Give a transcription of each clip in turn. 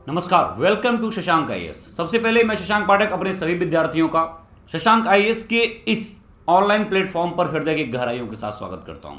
नमस्कार, welcome to Shashank IAS. सबसे पहले मैं शशांक पाठक अपने सभी विद्यार्थियों का शशांक आईएएस के इस ऑनलाइन प्लेटफॉर्म पर हृदय की गहराइयों के साथ स्वागत करता हूं।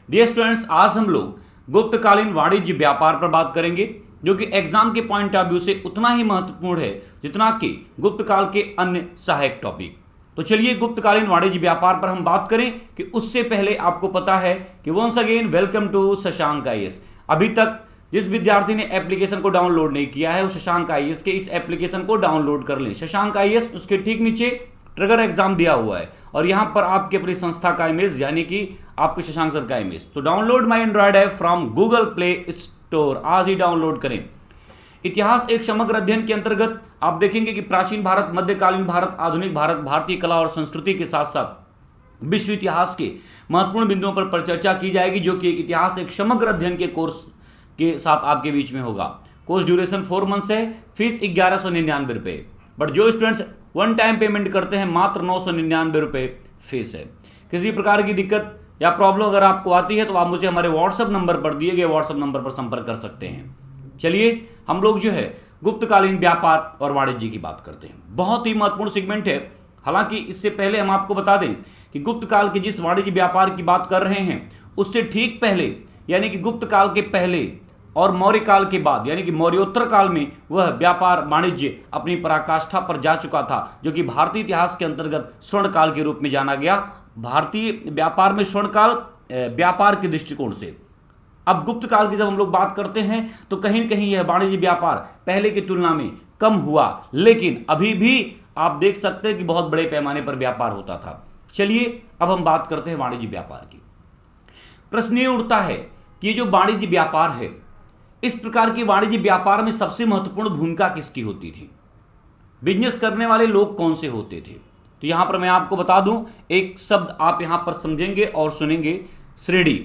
डियर स्टूडेंट्स, आज हम लोग गुप्तकालीन वाणिज्य व्यापार पर बात करेंगे, जो कि एग्जाम के पॉइंट ऑफ व्यू से उतना ही महत्वपूर्ण है जितना कि गुप्तकाल के अन्य सहायक टॉपिक। तो चलिए गुप्तकालीन वाणिज्य व्यापार पर हम बात करें कि उससे पहले आपको पता है कि once again welcome to Shashank IAS. अभी तक जिस विद्यार्थी ने एप्लीकेशन को डाउनलोड नहीं किया है वो शशांक आईएएस के इस एप्लीकेशन को डाउनलोड कर लें। शशांक आईएएस, उसके ठीक नीचे ट्रिगर एग्जाम दिया हुआ है और यहां पर आपकी अपनी संस्था का इमेज यानी कि आपके शशांक सर का इमेज। तो download my Android app from Google play store, आज ही डाउनलोड करें। इतिहास एक समग्र अध्ययन के अंतर्गत आप देखेंगे कि प्राचीन भारत, मध्यकालीन भारत, आधुनिक भारत, भारतीय कला और संस्कृति के साथ साथ विश्व इतिहास के महत्वपूर्ण बिंदुओं पर चर्चा की जाएगी, जो कि इतिहास एक समग्र अध्ययन के कोर्स के साथ आपके बीच में होगा। कोर्स ड्यूरेशन 4 मंथ्स है, फीस 1199 रुपये, बट जो स्टूडेंट्स वन टाइम पेमेंट करते हैं मात्र 999 रुपये फीस है। किसी प्रकार की दिक्कत या प्रॉब्लम अगर आपको आती है तो आप मुझे हमारे व्हाट्सएप नंबर पर, दिए गए व्हाट्सएप नंबर पर संपर्क कर सकते हैं। चलिए हम लोग जो है गुप्तकालीन व्यापार और वाणिज्य की बात करते हैं। बहुत ही महत्वपूर्ण सेगमेंट है। हालांकि इससे पहले हम आपको बता दें कि गुप्त काल के जिस वाणिज्य व्यापार की बात कर रहे हैं उससे ठीक पहले यानी कि गुप्त काल के पहले और मौर्य काल के बाद यानी कि मौर्योत्तर काल में वह व्यापार वाणिज्य अपनी पराकाष्ठा पर जा चुका था, जो कि भारतीय इतिहास के अंतर्गत स्वर्ण काल के रूप में जाना गया। भारतीय व्यापार में स्वर्ण काल व्यापार के दृष्टिकोण से। अब गुप्त काल की जब हम लोग बात करते हैं तो कहीं न कहीं यह वाणिज्य व्यापार पहले की तुलना में कम हुआ, लेकिन अभी भी आप देख सकते हैं कि बहुत बड़े पैमाने पर व्यापार होता था। चलिए अब हम बात करते हैं वाणिज्य व्यापार की। प्रश्न ये उठता है कि ये जो वाणिज्य व्यापार है, इस प्रकार के वाणिज्य व्यापार में सबसे महत्वपूर्ण भूमिका किसकी होती थी? बिजनेस करने वाले लोग कौन से होते थे? तो यहां पर मैं आपको बता दूं, एक शब्द आप यहां पर समझेंगे और सुनेंगे, श्रेणी।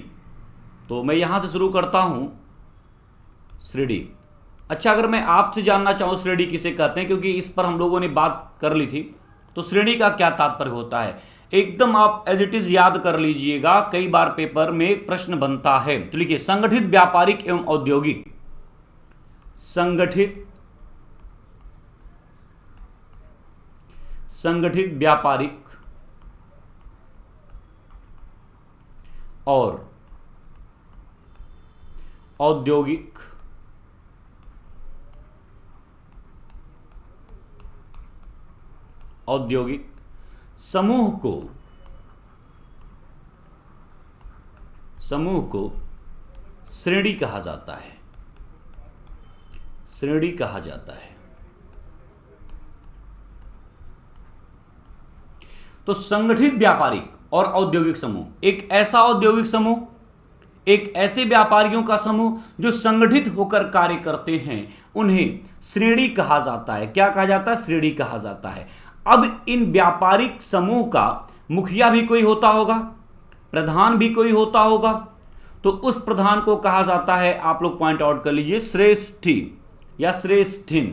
तो मैं यहां से शुरू करता हूं, श्रेणी। अच्छा, अगर मैं आपसे जानना चाहूं श्रेणी किसे कहते हैं, क्योंकि इस पर हम लोगों ने बात कर ली थी, तो श्रेणी का क्या तात्पर्य होता है एकदम आप एज इट इज याद कर लीजिएगा। कई बार पेपर में एक प्रश्न बनता है। तो लिखिए, संगठित, व्यापारिक एवं औद्योगिक। संगठित, व्यापारिक और औद्योगिक समूह को श्रेणी कहा जाता है। श्रेणी कहा जाता है। तो संगठित, व्यापारिक और औद्योगिक समूह, एक ऐसा औद्योगिक समूह, एक ऐसे व्यापारियों का समूह जो संगठित होकर कार्य करते हैं, उन्हें श्रेणी कहा जाता है। क्या कहा जाता है? श्रेणी कहा जाता है। अब इन व्यापारिक समूह का मुखिया भी कोई होता होगा, प्रधान भी कोई होता होगा, तो उस प्रधान को कहा जाता है, आप लोग पॉइंट आउट कर लीजिए, श्रेष्ठी या श्रेष्ठिन।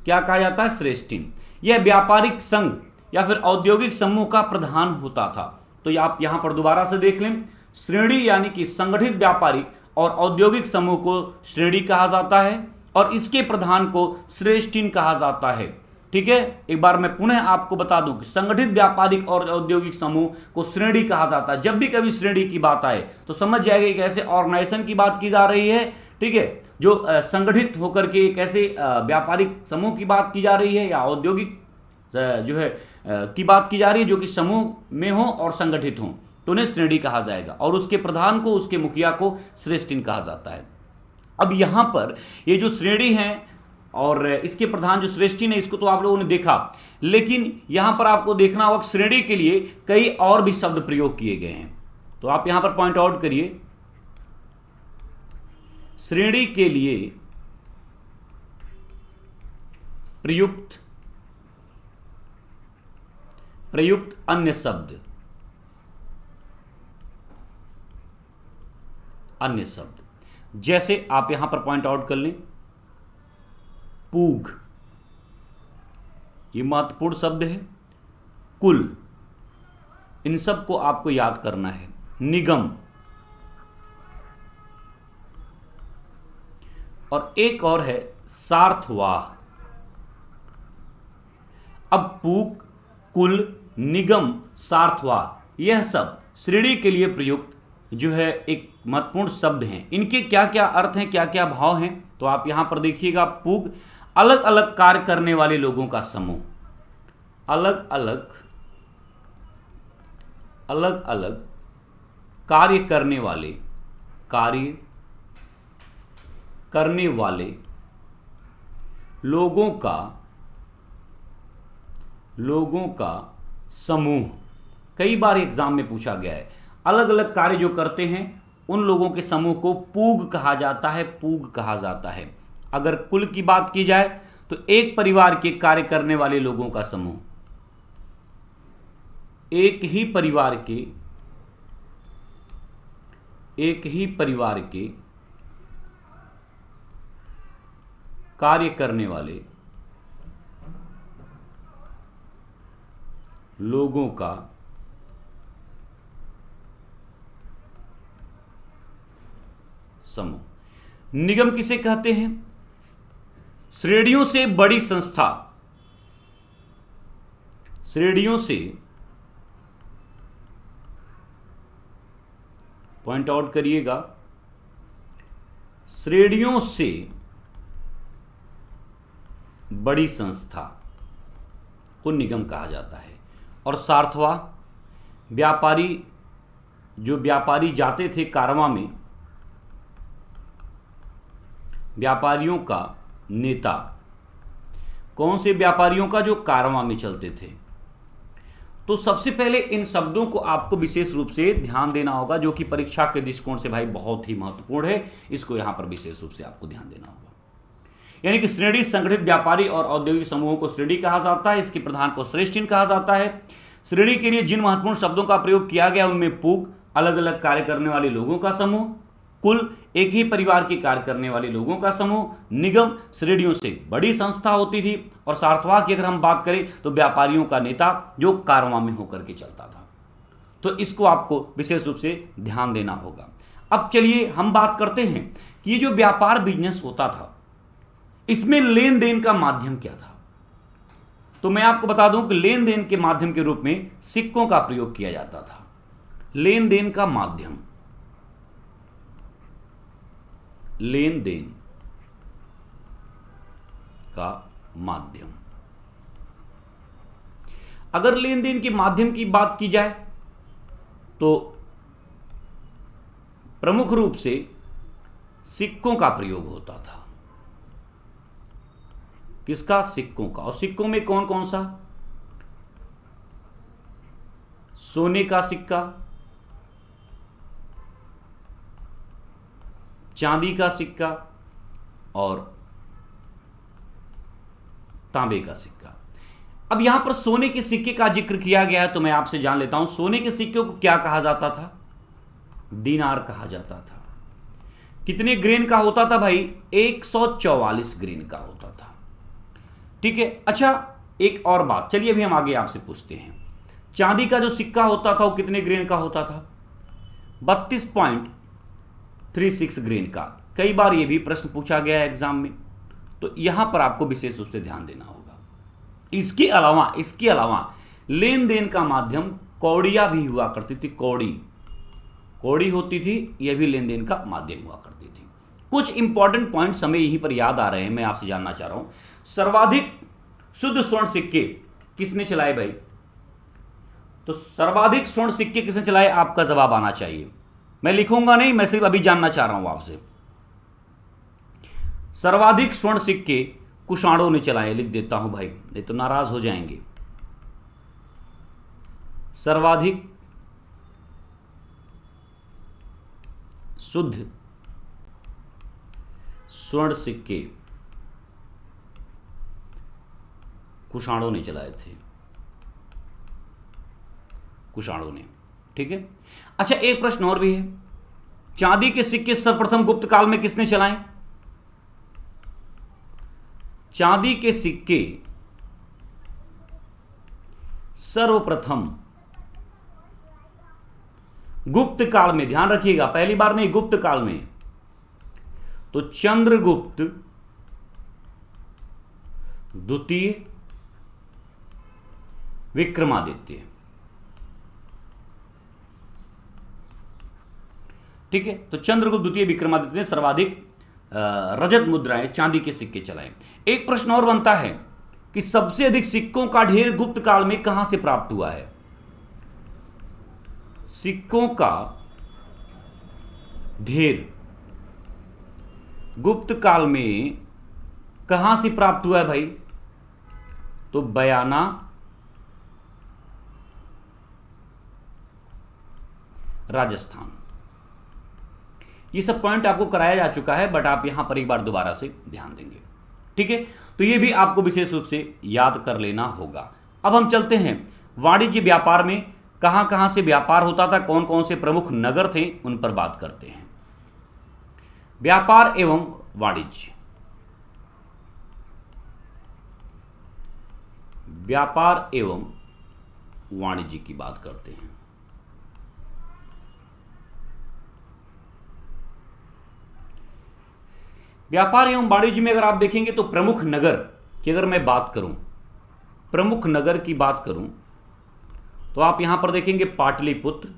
क्या कहा जाता है? श्रेष्ठिन। यह व्यापारिक संघ या फिर औद्योगिक समूह का प्रधान होता था। तो आप यहां पर दोबारा से देख लें, श्रेणी यानी कि संगठित, व्यापारिक और औद्योगिक समूह को श्रेणी कहा जाता है और इसके प्रधान को श्रेष्ठिन कहा जाता है। ठीक है, एक बार मैं पुनः आपको बता दूं कि संगठित, व्यापारिक और औद्योगिक समूह को श्रेणी कहा जाता है। जब भी कभी श्रेणी की बात आए तो समझ जाएगा कि ऐसे ऑर्गेनाइजेशन की बात की जा रही है, ठीक है, जो संगठित होकर के एक ऐसे व्यापारिक समूह की बात की जा रही है या औद्योगिक जो है की बात की जा रही है जो कि समूह में हो और संगठित हो, तो उन्हें श्रेणी कहा जाएगा और उसके प्रधान को, उसके मुखिया को श्रेष्ठिन कहा जाता है। अब यहां पर ये जो श्रेणी है और इसके प्रधान जो श्रेष्ठिन है, इसको तो आप लोगों ने देखा, लेकिन यहां पर आपको देखना होगा श्रेणी के लिए कई और भी शब्द प्रयोग किए गए हैं। तो आप यहां पर पॉइंट आउट करिए, श्रेणी के लिए प्रयुक्त अन्य शब्द, जैसे आप यहां पर पॉइंट आउट कर लें, पूग, ये महत्वपूर्ण शब्द है। कुल, इन सब को आपको याद करना है। निगम, और एक और है सार्थवाह। अब पूक, कुल, निगम, सार्थवाह यह सब श्रेणी के लिए प्रयुक्त जो है एक महत्वपूर्ण शब्द हैं। इनके क्या क्या अर्थ हैं, क्या क्या भाव हैं, तो आप यहां पर देखिएगा। पूग अलग अलग कार्य करने वाले लोगों का समूह, अलग अलग कार्य करने वाले लोगों का समूह। कई बार एग्जाम में पूछा गया है। अलग अलग कार्य जो करते हैं उन लोगों के समूह को पूग कहा जाता है, पूग कहा जाता है। अगर कुल की बात की जाए तो एक परिवार के कार्य करने वाले लोगों का समूह, एक ही परिवार के कार्य करने वाले लोगों का समूह। निगम किसे कहते हैं? श्रेणियों से बड़ी संस्था, श्रेणियों से, पॉइंट आउट करिएगा, श्रेणियों से बड़ी संस्था को निगम कहा जाता है। और सार्थवा, व्यापारी जाते थे कारवां में, व्यापारियों का नेता। कौन से व्यापारियों का? जो कारवां में चलते थे। तो सबसे पहले इन शब्दों को आपको विशेष रूप से ध्यान देना होगा, जो कि परीक्षा के दृष्टिकोण से भाई बहुत ही महत्वपूर्ण है। इसको यहां पर विशेष रूप से आपको ध्यान देना होगा। यानी कि श्रेणी, संगठित व्यापारी और औद्योगिक समूहों को श्रेणी कहा जाता है। इसके प्रधान को श्रेष्ठ चिन्ह कहा जाता है। श्रेणी के लिए जिन महत्वपूर्ण शब्दों का प्रयोग किया गया उनमें पूग, अलग अलग कार्य करने वाले लोगों का समूह, कुल, एक ही परिवार के कार्य करने वाले लोगों का समूह, निगम, श्रेणियों से बड़ी संस्था होती थी, और सार्थवाह की अगर हम बात करें तो व्यापारियों का नेता जो कारवां में होकर के चलता था। तो इसको आपको विशेष रूप से ध्यान देना होगा। अब चलिए हम बात करते हैं कि ये जो व्यापार बिजनेस होता था, इसमें लेन देन का माध्यम क्या था। तो मैं आपको बता दूं कि लेन देन के माध्यम के रूप में सिक्कों का प्रयोग किया जाता था। लेन देन का माध्यम, लेन देन का माध्यम। अगर लेन देन के माध्यम की बात की जाए तो प्रमुख रूप से सिक्कों का प्रयोग होता था। किसका? सिक्कों का। और सिक्कों में कौन कौन सा? सोने का सिक्का, चांदी का सिक्का और तांबे का सिक्का। अब यहां पर सोने के सिक्के का जिक्र किया गया है तो मैं आपसे जान लेता हूं, सोने के सिक्के को क्या कहा जाता था? दीनार कहा जाता था। कितने ग्रेन का होता था भाई? 144 ग्रेन का होता था। ठीक है। अच्छा, एक और बात, चलिए अभी हम आगे आपसे पूछते हैं। चांदी का जो सिक्का होता था वो कितने ग्रेन का होता था? 32.36 ग्रेन का। कई बार ये भी प्रश्न पूछा गया है एग्जाम में, तो यहां पर आपको विशेष रूप से ध्यान देना होगा। इसके अलावा लेन देन का माध्यम कौड़ियां भी हुआ करती थी। कौड़ी होती थी, यह भी लेन देन का माध्यम हुआ करती थी। कुछ इंपॉर्टेंट पॉइंट्स हमें यहीं पर याद आ रहे हैं, मैं आपसे जानना चाह रहा हूं। सर्वाधिक शुद्ध स्वर्ण सिक्के किसने चलाए भाई? तो सर्वाधिक स्वर्ण सिक्के किसने चलाए? आपका जवाब आना चाहिए। मैं लिखूंगा नहीं, मैं सिर्फ अभी जानना चाह रहा हूं आपसे। सर्वाधिक स्वर्ण सिक्के कुषाणों ने चलाए। लिख देता हूं भाई, नहीं तो नाराज हो जाएंगे। सर्वाधिक शुद्ध स्वर्ण सिक्के कुषाणों ने चलाए थे, कुषाणों ने। ठीक है। अच्छा, एक प्रश्न और भी है। चांदी के सिक्के सर्वप्रथम गुप्त काल में किसने चलाए? चांदी के सिक्के सर्वप्रथम गुप्त काल में, ध्यान रखिएगा, पहली बार नहीं, गुप्त काल में तो चंद्रगुप्त द्वितीय विक्रमादित्य, ठीक है। तो चंद्रगुप्त द्वितीय विक्रमादित्य ने सर्वाधिक रजत मुद्राएं, चांदी के सिक्के चलाए। एक प्रश्न और बनता है कि सबसे अधिक सिक्कों का ढेर गुप्त काल में कहां से प्राप्त हुआ है? सिक्कों का ढेर गुप्त काल में कहां से प्राप्त हुआ है भाई? तो बयाना, राजस्थान। ये सब पॉइंट आपको कराया जा चुका है, बट आप यहां पर एक बार दोबारा से ध्यान देंगे, ठीक है। तो ये भी आपको विशेष रूप से याद कर लेना होगा। अब हम चलते हैं वाणिज्य व्यापार में कहां कहां से व्यापार होता था, कौन कौन से प्रमुख नगर थे, उन पर बात करते हैं। व्यापार एवं वाणिज्य, व्यापार एवं वाणिज्य की बात करते हैं। व्यापार एवं वाणिज्य में अगर आप देखेंगे तो प्रमुख नगर की अगर मैं बात करूं, प्रमुख नगर की बात करूं, तो आप यहां पर देखेंगे पाटलिपुत्र,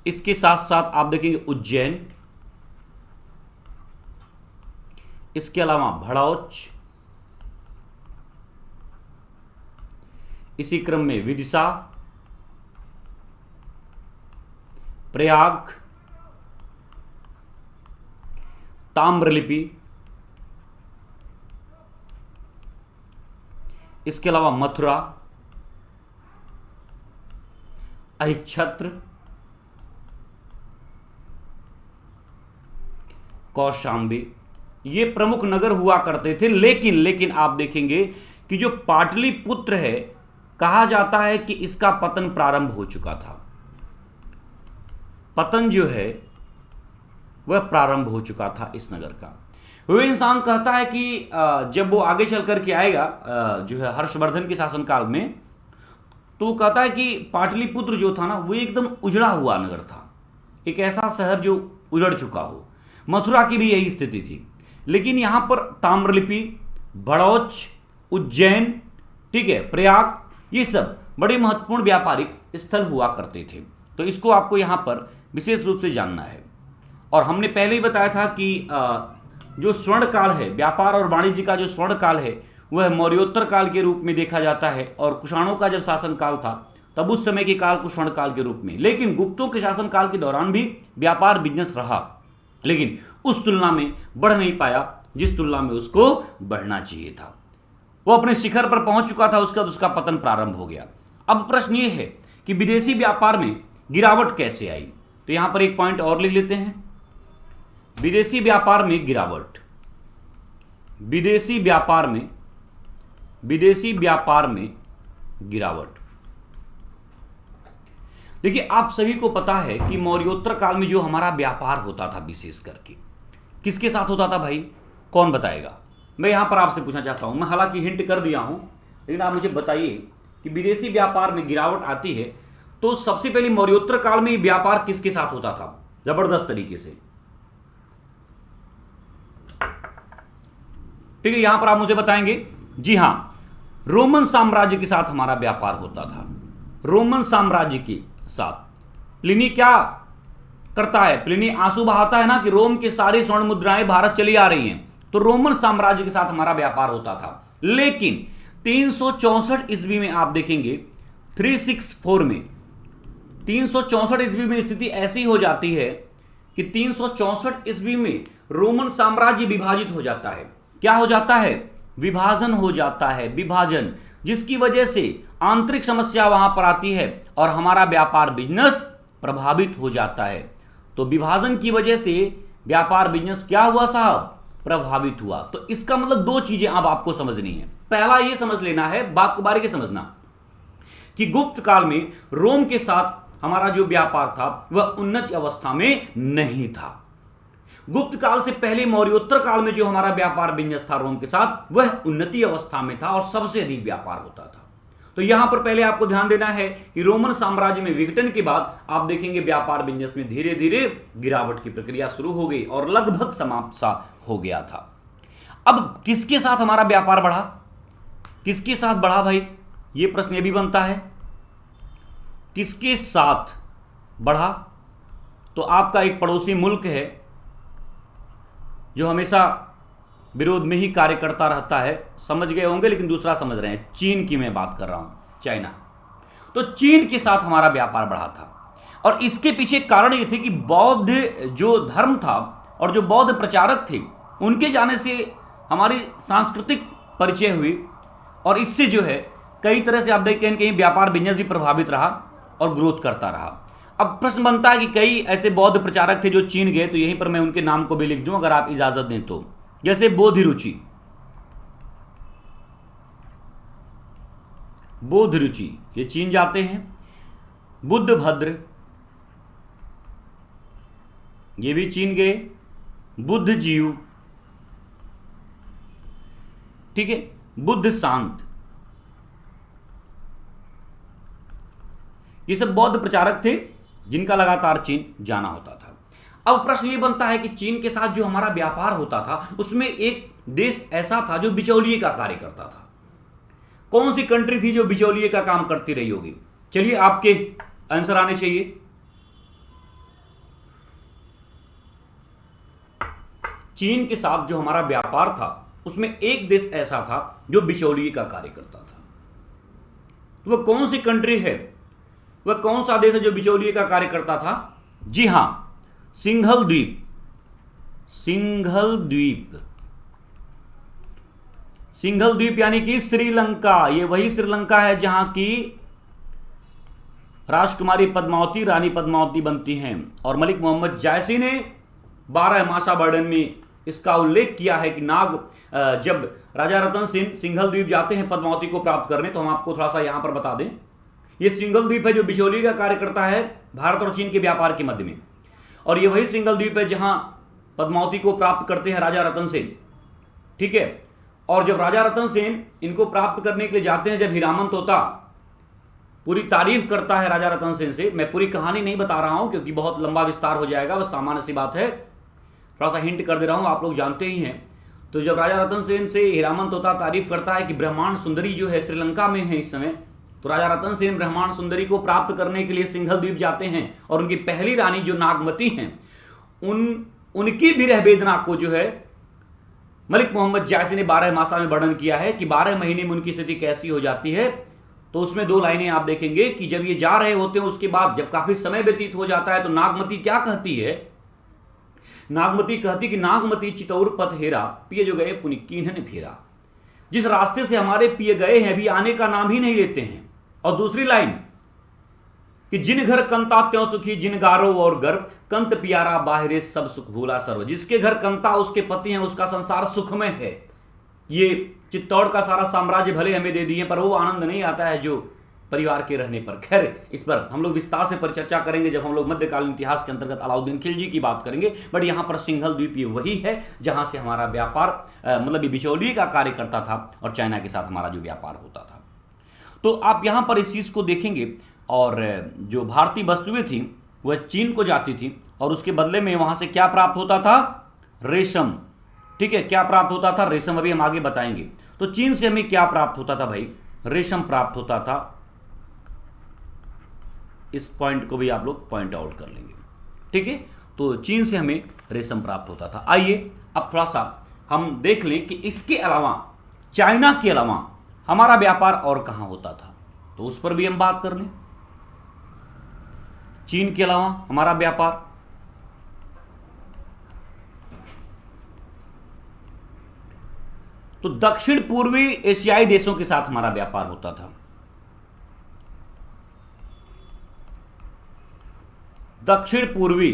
इसके साथ साथ आप देखेंगे उज्जैन, इसके अलावा भड़ौच, इसी क्रम में विदिशा, प्रयाग, ताम्रलिपि, इसके अलावा मथुरा, अहिच्छत्र, कौशाम्बी, ये प्रमुख नगर हुआ करते थे। लेकिन आप देखेंगे कि जो पाटलिपुत्र है, कहा जाता है कि इसका पतन प्रारंभ हो चुका था। पतन जो है वह प्रारंभ हो चुका था इस नगर का। वह इंसान कहता है कि जब वो आगे चल कर के आएगा जो है हर्षवर्धन के शासनकाल में, तो कहता है कि पाटलिपुत्र जो था ना, वो एकदम उजड़ा हुआ नगर था, एक ऐसा शहर जो उजड़ चुका हो। मथुरा की भी यही स्थिति थी। लेकिन यहां पर ताम्रलिपि, बड़ौच, उज्जैन, ठीक है, प्रयाग, ये सब बड़े महत्वपूर्ण व्यापारिक स्थल हुआ करते थे। तो इसको आपको यहां पर विशेष रूप से जानना है। और हमने पहले ही बताया था कि जो स्वर्ण काल है, व्यापार और वाणिज्य का जो स्वर्ण काल है, वह मौर्योत्तर काल के रूप में देखा जाता है। और कुषाणों का जब शासन काल था, तब उस समय के काल को स्वर्ण काल के रूप में। लेकिन गुप्तों के शासन काल के दौरान भी व्यापार बिजनेस रहा, लेकिन उस तुलना में बढ़ नहीं पाया जिस तुलना में उसको बढ़ना चाहिए था। वो अपने शिखर पर पहुंच चुका था, उसके बाद उसका पतन प्रारंभ हो गया। अब प्रश्न ये है कि विदेशी व्यापार में गिरावट कैसे आई? तो यहां पर एक पॉइंट और लिख लेते हैं, विदेशी व्यापार में गिरावट। विदेशी व्यापार में गिरावट। देखिए, आप सभी को पता है कि मौर्योत्तर काल में जो हमारा व्यापार होता था, विशेष करके किसके साथ होता था भाई? कौन बताएगा? मैं यहां पर आपसे पूछना चाहता हूं। मैं हालांकि हिंट कर दिया हूं, लेकिन आप मुझे बताइए कि विदेशी व्यापार में गिरावट आती है तो सबसे पहले मौर्योत्तर काल में व्यापार किसके साथ होता था जबरदस्त तरीके से? ठीक है, यहां पर आप मुझे बताएंगे। जी हां, रोमन साम्राज्य के साथ हमारा व्यापार होता था। रोमन साम्राज्य के साथ प्लिनी क्या करता है? प्लिनी आंसू बहाता है ना कि रोम की सारी स्वर्ण मुद्राएं भारत चली आ रही हैं। तो रोमन साम्राज्य के साथ हमारा व्यापार होता था। लेकिन 364 ईस्वी में आप देखेंगे, 364 में 364 ईस्वी में स्थिति ऐसी हो जाती है कि 364 ईस्वी में रोमन साम्राज्य विभाजित हो जाता है। क्या हो जाता है? विभाजन हो जाता है, विभाजन, जिसकी वजह से आंतरिक समस्या वहां पर आती है और हमारा व्यापार बिजनेस प्रभावित हो जाता है। तो विभाजन की वजह से व्यापार बिजनेस क्या हुआ साहब? प्रभावित हुआ। तो इसका मतलब दो चीजें अब आपको समझनी है। पहला यह समझ लेना है, बात को बारीकी समझना, कि गुप्त काल में रोम के साथ हमारा जो व्यापार था वह उन्नत अवस्था में नहीं था। गुप्त काल से पहले मौर्योत्तर काल में जो हमारा व्यापार बिजनेस था रोम के साथ, वह उन्नति अवस्था में था और सबसे अधिक व्यापार होता था। तो यहां पर पहले आपको ध्यान देना है कि रोमन साम्राज्य में विघटन के बाद आप देखेंगे व्यापार बिजनेस में धीरे धीरे गिरावट की प्रक्रिया शुरू हो गई और लगभग समाप्त सा हो गया था। अब किसके साथ हमारा व्यापार बढ़ा, किसके साथ बढ़ा भाई, ये प्रश्न ये भी बनता है, किसके साथ बढ़ा? तो आपका एक पड़ोसी मुल्क है जो हमेशा विरोध में ही कार्य करता रहता है, समझ गए होंगे, लेकिन दूसरा समझ रहे हैं, चीन की मैं बात कर रहा हूं, चाइना। तो चीन के साथ हमारा व्यापार बढ़ा था और इसके पीछे कारण ये थे कि बौद्ध जो धर्म था और जो बौद्ध प्रचारक थे उनके जाने से हमारी सांस्कृतिक परिचय हुई और इससे जो है कई तरह से आप देखें कहीं व्यापार बिजनेस भी प्रभावित रहा और ग्रोथ करता रहा। अब प्रश्न बनता है कि कई ऐसे बौद्ध प्रचारक थे जो चीन गए, तो यहीं पर मैं उनके नाम को भी लिख दूं अगर आप इजाजत दें तो, जैसे बोधिरुचि, बोधिरुचि ये चीन जाते हैं, बुद्धभद्र ये भी चीन गए, बुद्धजीव, ठीक है, बुद्ध शांत, ये सब बौद्ध प्रचारक थे जिनका लगातार चीन जाना होता था। अब प्रश्न ये बनता है कि चीन के साथ जो हमारा व्यापार होता था उसमें एक देश ऐसा था जो बिचौलिए का कार्य करता था। कौन सी कंट्री थी जो बिचौलिए का काम करती रही होगी? चलिए आपके आंसर आने चाहिए। चीन के साथ जो हमारा व्यापार था उसमें एक देश ऐसा था जो बिचौलिए का कार्य करता था। तो वह कौन सी कंट्री है, वह कौन सा देश है जो बिचौलिए का कार्य करता था? जी हां, सिंघल द्वीप, सिंघल द्वीप, सिंघल द्वीप यानी कि श्रीलंका। ये वही श्रीलंका है जहां की राजकुमारी पद्मावती, रानी पद्मावती बनती हैं और मलिक मोहम्मद जायसी ने 12 मासा वर्णन में इसका उल्लेख किया है कि जब राजा रतन सिंह सिंघल द्वीप जाते हैं पद्मावती को प्राप्त करने, तो हम आपको थोड़ा सा यहां पर बता दें, ये सिंघल द्वीप है जो बिचौलिए का कार्य करता है भारत और चीन के व्यापार के मध्य में, और ये वही सिंघल द्वीप है जहां पद्मावती को प्राप्त करते हैं राजा रतन सेन, ठीक है। और जब राजा रतन सेन इनको प्राप्त करने के लिए जाते हैं, जब हीरामन तोता पूरी तारीफ करता है राजा रतन सेन से, मैं पूरी कहानी नहीं बता रहा हूं क्योंकि बहुत लंबा विस्तार हो जाएगा, बस सामान्य सी बात है, थोड़ा सा हिंट कर दे रहा हूं, आप लोग जानते ही हैं। तो जब राजा रतन सेन से हीरामन तोता तारीफ करता है कि ब्रह्मांड सुंदरी जो है श्रीलंका में है इस समय, तो राजा रतन सेन ब्रह्मांड सुंदरी को प्राप्त करने के लिए सिंघल द्वीप जाते हैं और उनकी पहली रानी जो नागमती हैं उनकी विरह वेदना को जो है मलिक मोहम्मद जायसी ने 12 मासा में वर्णन किया है कि 12 महीने में उनकी स्थिति कैसी हो जाती है। तो उसमें 2 लाइनें आप देखेंगे कि जब ये जा रहे होते हैं उसके बाद जब काफी समय व्यतीत हो जाता है तो नागमती क्या कहती है, नागमती कहती कि नागमती चितौर पथ हेरा पिए जो गए पुनि कीन्हन फेरा, जिस रास्ते से हमारे पिए गए हैं अभी आने का नाम ही नहीं लेते हैं। और दूसरी लाइन कि जिन घर कंता त्यों सुखी जिन गारो और गर्व कंत प्यारा बाहरे सब सुख भूला सर्व, जिसके घर कंता उसके पति हैं उसका संसार सुखमय है। ये चित्तौड़ का सारा साम्राज्य भले हमें दे दिए पर वो आनंद नहीं आता है जो परिवार के रहने पर। खैर इस पर हम लोग विस्तार से परिचर्चा करेंगे जब हम लोग मध्यकालीन इतिहास के अंतर्गत अलाउद्दीन खिलजी की बात करेंगे। बट यहाँ पर सिंघल द्वीप ये वही है जहां से हमारा व्यापार मतलब बिचौलिए का कार्य करता था और चाइना के साथ हमारा जो व्यापार होता था। तो आप यहाँ पर इस चीज़ को देखेंगे और जो भारतीय वस्तुएं थी वह चीन को जाती थी और उसके बदले में वहां से क्या प्राप्त होता था? रेशम, ठीक है, क्या प्राप्त होता था? रेशम। अभी हम आगे बताएंगे। तो चीन से हमें क्या प्राप्त होता था भाई? रेशम प्राप्त होता था। इस पॉइंट को भी आप लोग पॉइंट आउट कर लेंगे, ठीक है। तो चीन से हमें रेशम प्राप्त होता था। आइए अब थोड़ा सा हम देख लें कि इसके अलावा चाइना के अलावा हमारा व्यापार और कहां होता था, तो उस पर भी हम बात कर लें। चीन के अलावा हमारा व्यापार, तो दक्षिण पूर्वी एशियाई देशों के साथ हमारा व्यापार होता था। दक्षिण पूर्वी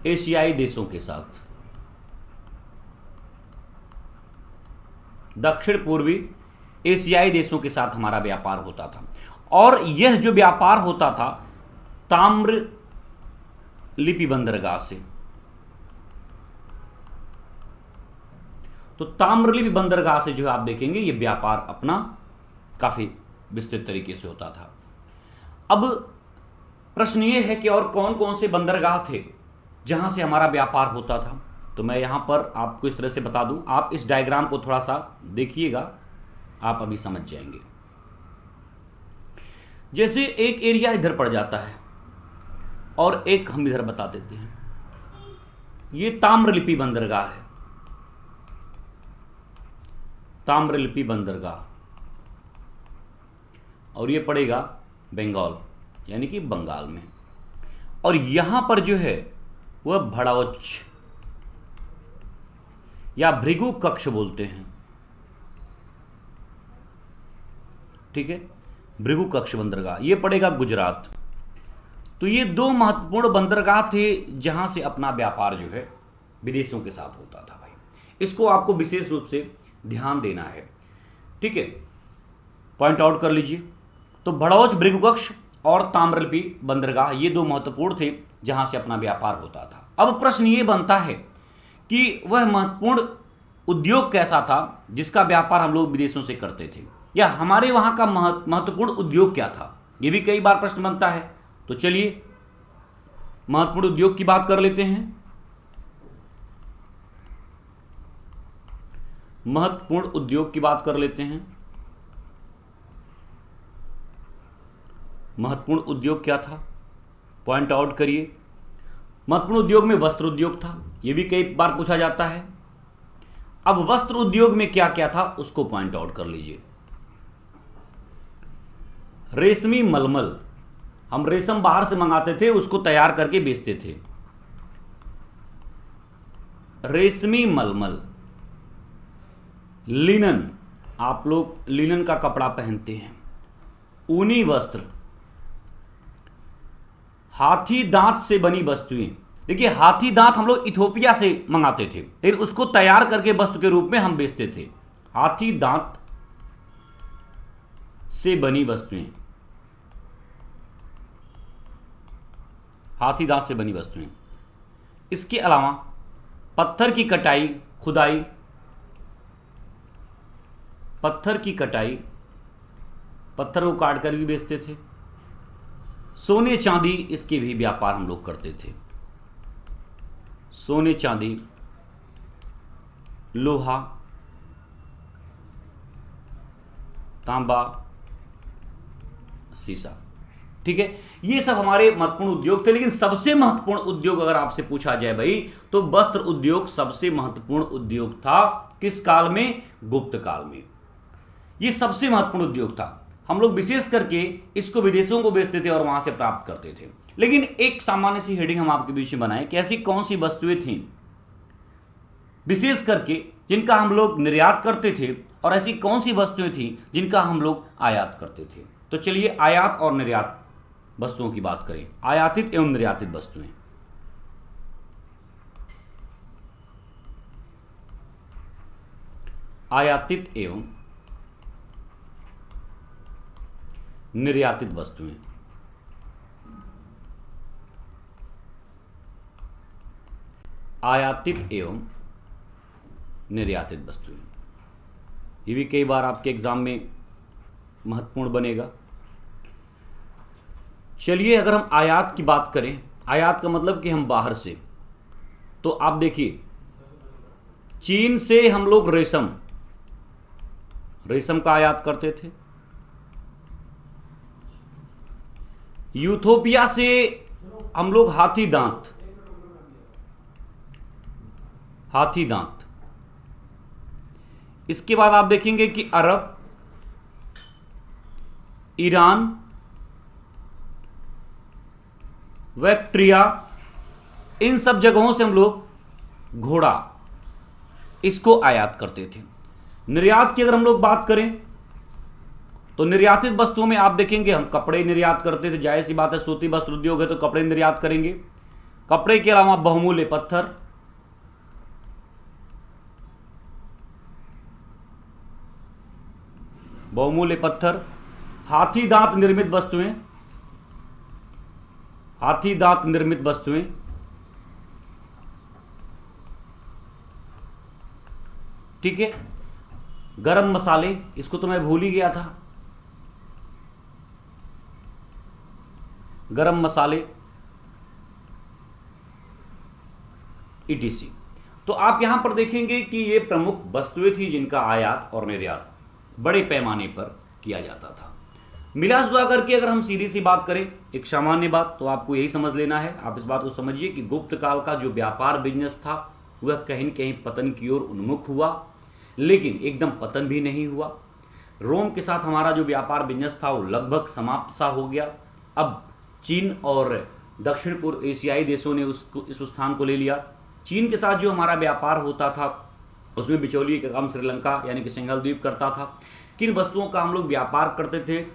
एशियाई देशों के साथ, दक्षिण पूर्वी एशियाई देशों के साथ हमारा व्यापार होता था। और यह जो व्यापार होता था ताम्र लिपि बंदरगाह से, तो ताम्रलिप्ति बंदरगाह से जो है आप देखेंगे ये व्यापार अपना काफी विस्तृत तरीके से होता था। अब प्रश्न ये है कि और कौन कौन से बंदरगाह थे जहां से हमारा व्यापार होता था। तो मैं यहां पर आपको इस तरह से बता दूं, आप इस डायग्राम को थोड़ा सा देखिएगा, आप अभी समझ जाएंगे। जैसे एक एरिया इधर पड़ जाता है और एक हम इधर बता देते हैं, ये ताम्रलिप्ति बंदरगाह है, ताम्रलिप्ति बंदरगाह, और ये पड़ेगा बंगाल यानी कि बंगाल में। और यहां पर जो है वह भड़ौच या भृगु कक्ष बोलते हैं, ठीक है, भृगु कक्ष बंदरगाह, ये पड़ेगा गुजरात। तो ये दो महत्वपूर्ण बंदरगाह थे जहां से अपना व्यापार जो है विदेशों के साथ होता था भाई। इसको आपको विशेष रूप से ध्यान देना है, ठीक है, पॉइंट आउट कर लीजिए। तो भड़ौच, भृगु कक्ष और ताम्रलिप्ति बंदरगाह ये दो महत्वपूर्ण थे जहां से अपना व्यापार होता था। अब प्रश्न ये बनता है कि वह महत्वपूर्ण उद्योग कैसा था जिसका व्यापार हम लोग विदेशों से करते थे, या हमारे वहां का महत्वपूर्ण उद्योग क्या था, ये भी कई बार प्रश्न बनता है। तो चलिए महत्वपूर्ण उद्योग की बात कर लेते हैं। महत्वपूर्ण उद्योग की बात कर लेते हैं। महत्वपूर्ण उद्योग क्या था, पॉइंट आउट करिए। महत्वपूर्ण उद्योग में वस्त्र उद्योग था, यह भी कई बार पूछा जाता है। अब वस्त्र उद्योग में क्या क्या था उसको पॉइंट आउट कर लीजिए। रेशमी मलमल, हम रेशम बाहर से मंगाते थे, उसको तैयार करके बेचते थे। रेशमी मलमल। लिनन, आप लोग लिनन का कपड़ा पहनते हैं। ऊनी वस्त्र। हाथी दांत से बनी वस्तुएं, देखिए हाथी दांत हम लोग इथोपिया से मंगाते थे, लेकिन उसको तैयार करके वस्तु के रूप में हम बेचते थे। हाथी दांत से बनी वस्तुएं, हाथी दांत से बनी वस्तुएं। इसके अलावा पत्थर की कटाई, खुदाई, पत्थर की कटाई, पत्थर को काट कर भी बेचते थे। सोने चांदी, इसके भी व्यापार हम लोग करते थे। सोने चांदी, लोहा, तांबा, शीशा, ठीक है, ये सब हमारे महत्वपूर्ण उद्योग थे। लेकिन सबसे महत्वपूर्ण उद्योग अगर आपसे पूछा जाए भाई, तो वस्त्र उद्योग सबसे महत्वपूर्ण उद्योग था। किस काल में? गुप्त काल में। ये सबसे महत्वपूर्ण उद्योग था। हम लोग विशेष करके इसको विदेशों को बेचते थे और वहां से प्राप्त करते थे। लेकिन एक सामान्य सी हेडिंग हम आपके बीच में बनाए कि ऐसी कौन सी वस्तुएं थीं विशेष करके जिनका हम लोग निर्यात करते थे, और ऐसी कौन सी वस्तुएं थीं जिनका हम लोग आयात करते थे। तो चलिए आयात और निर्यात वस्तुओं की बात करें। आयातित एवं निर्यातित वस्तुएं। आयातित एवं निर्यातित वस्तुएं। आयातित एवं निर्यातित वस्तुएं, ये भी कई बार आपके एग्जाम में महत्वपूर्ण बनेगा। चलिए अगर हम आयात की बात करें, आयात का मतलब कि हम बाहर से, तो आप देखिए चीन से हम लोग रेशम का आयात करते थे। यूथोपिया से हम लोग हाथी दांत। इसके बाद आप देखेंगे कि अरब, ईरान, बैक्ट्रिया, इन सब जगहों से हम लोग घोड़ा इसको आयात करते थे। निर्यात की अगर हम लोग बात करें तो निर्यातित वस्तुओं में आप देखेंगे हम कपड़े निर्यात करते थे, जाहिर सी बात है सूती वस्त्र उद्योग है तो कपड़े निर्यात करेंगे। कपड़े के अलावा बहुमूल्य पत्थर, हाथी दांत निर्मित वस्तुएं, ठीक है। गरम मसाले, इसको तो मैं भूल ही गया था, गरम मसाले ETC। तो आप यहां पर देखेंगे कि ये प्रमुख वस्तुएं थी जिनका आयात और निर्यात बड़े पैमाने पर किया जाता था। मिला जुला करके अगर हम सीधी सी बात करें, एक सामान्य बात, तो आपको यही समझ लेना है, आप इस बात को समझिए कि गुप्त काल का जो व्यापार बिजनेस था वह कहीं न कहीं पतन की ओर उन्मुख हुआ, लेकिन एकदम पतन भी नहीं हुआ। रोम के साथ हमारा जो व्यापार बिजनेस था वो लगभग समाप्त सा हो गया। अब चीन और दक्षिण पूर्व एशियाई देशों ने इस स्थान को ले लिया। चीन के साथ जो हमारा व्यापार होता था उसमें बिचौलिए का काम श्रीलंका यानी कि सिंघल द्वीप करता था। किन वस्तुओं का हम लोग व्यापार करते थे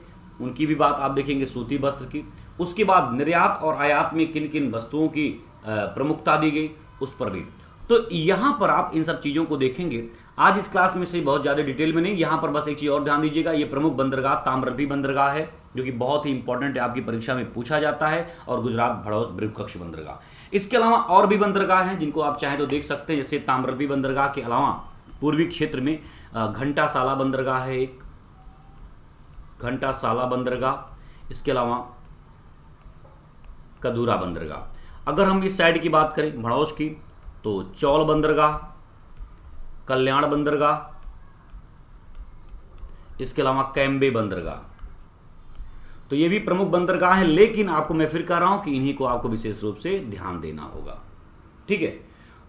उनकी भी बात आप देखेंगे, सूती वस्त्र की। उसके बाद निर्यात और आयात में किन किन वस्तुओं की प्रमुखता दी गई उस पर भी। तो यहाँ पर आप इन सब चीज़ों को देखेंगे। आज इस क्लास में से बहुत ज़्यादा डिटेल में नहीं, यहाँ पर बस एक चीज़ और ध्यान दीजिएगा, ये प्रमुख बंदरगाह ताम्रलिप्ति बंदरगाह है जो कि बहुत ही इंपॉर्टेंट है, आपकी परीक्षा में पूछा जाता है, और गुजरात भड़ौत बृहत्कक्ष बंदरगाह। इसके अलावा और भी बंदरगाह हैं जिनको आप चाहें तो देख सकते हैं, जैसे ताम्रलिप्ति बंदरगाह के अलावा पूर्वी क्षेत्र में घंटासाला बंदरगाह है, एक घंटासाला बंदरगाह, इसके अलावा कदूरा बंदरगाह। अगर हम इस साइड की बात करें भड़ौस की, तो चौल बंदरगाह, कल्याण बंदरगाह, इसके अलावा कैम्बे बंदरगाह। तो ये भी प्रमुख बंदरगाह है, लेकिन आपको मैं फिर कह रहा हूं कि इन्हीं को आपको विशेष रूप से ध्यान देना होगा, ठीक है।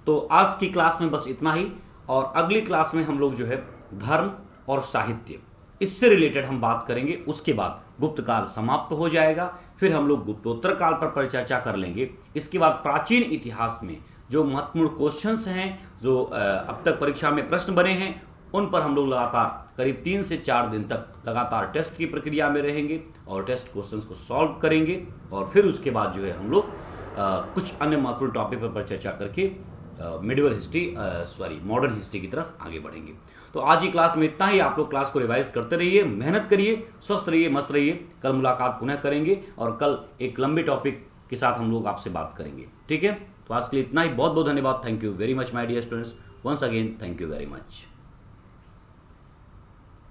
तो आज की क्लास में बस इतना ही, और अगली क्लास में हम लोग जो है धर्म और साहित्य, इससे रिलेटेड हम बात करेंगे। उसके बाद गुप्त काल समाप्त हो जाएगा, फिर हम लोग गुप्तोत्तर काल पर परिचर्चा कर लेंगे। इसके बाद प्राचीन इतिहास में जो महत्वपूर्ण क्वेश्चंस हैं, जो अब तक परीक्षा में प्रश्न बने हैं, उन पर हम लोग लगातार करीब 3 से 4 दिन तक लगातार टेस्ट की प्रक्रिया में रहेंगे और टेस्ट क्वेश्चंस को सॉल्व करेंगे। और फिर उसके बाद जो है हम लोग कुछ अन्य महत्वपूर्ण टॉपिक पर चर्चा करके मिडिवल हिस्ट्री मॉडर्न हिस्ट्री की तरफ आगे बढ़ेंगे। तो आज की क्लास में इतना ही। आप लोग क्लास को रिवाइज करते रहिए, मेहनत करिए, स्वस्थ रहिए, मस्त रहिए। कल मुलाकात पुनः करेंगे और कल एक लंबे टॉपिक के साथ हम लोग आपसे बात करेंगे, ठीक है। तो आज के लिए इतना ही। बहुत बहुत धन्यवाद। Thank you very much my dear students. Once again thank you very much.